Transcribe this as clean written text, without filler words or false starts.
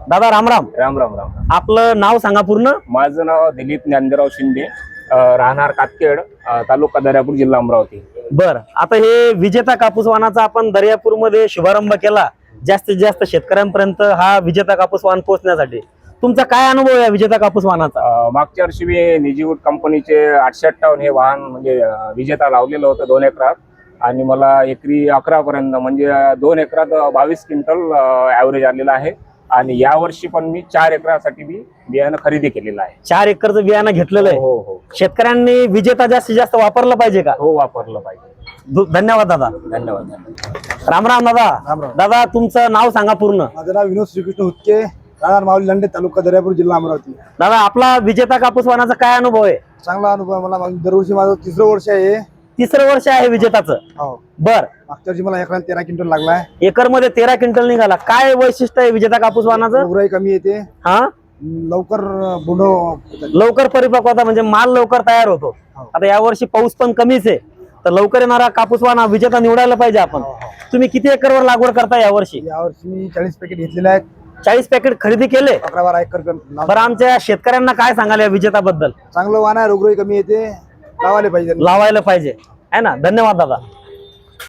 दादा राम राम. राम राम राम. आपलं नाव सांगा पूर्ण. माझं नाव दिलीप ज्ञानदेवराव शिंदे, राहणार कातखेड, तालुका दर्यापूर, जिल्हा अमरावती. बर, आता हे विजेता कापूस वाहनाचा आपण दर्यापूर मध्ये शुभारंभ केला. जास्तीत जास्त शेतकऱ्यांपर्यंत हा विजेता कापूस वाहन पोहोचण्यासाठी तुमचा काय अनुभव आहे विजेता कापूस वाहनाचा? मागच्या वर्षी मी निजीवूड कंपनीचे 858 हे वाहन म्हणजे विजेता लावलेलं होतं 2 एकरात, आणि मला एकरी 11 पर्यंत म्हणजे 2 एकरात 22 क्विंटल ॲव्हरेज आलेला आहे. आणि या वर्षी पण मी 4 एकरासाठी मी बियाणं खरेदी केलेलं आहे. 4 एकरचं बियाणं घेतलेलं आहे. हो हो. शेतकऱ्यांनी विजेता जास्तीत जास्त वापरलं पाहिजे का? हो, वापरलं पाहिजे. धन्यवाद दादा. धन्यवाद. राम राम दादा. राम राम. दादा तुमचं नाव सांगा पूर्ण. माझं नाव विनोद श्रीकृष्ण हुतके, राहणार माऊली लंडे, तालुका दर्यापूर, जिल्हा अमरावती. दादा आपला विजेता कापूस वाहनाचा काय अनुभव आहे? चांगला अनुभव मला. दरवर्षी माझं 3रं वर्ष आहे. 3रं वर्ष आहे विजेताचं. हो. बर, मागच्या वर्षी मला एकराला 13 क्विंटल लागलाय. एकर मध्ये 13 क्विंटल निघाला. काय वैशिष्ट्य आहे विजेता कापूस वाहनाचं? उगराई कमी येते, हा, लवकर बुंडो. लवकर परिपक्वता म्हणजे माल लवकर तयार होतो. हो. आता यावर्षी पाऊस पण कमीच आहे, तर लवकर येणारा कापूस वाहन विजेता निवडायला पाहिजे आपण. तुम्ही किती एकरवर लागवड करता यावर्षी? यावर्षी मी 40 पॅकेट घेतलेले आहेत. 40 पॅकेट खरेदी केले. 11-12 एकर बरं, आमच्या शेतकऱ्यांना काय सांगाल या विजेताबद्दल? चांगलं वाहन आहे, रोगराई कमी येते, लावायला पाहिजे. लावायला पाहिजे आहे ना. धन्यवाद दादा.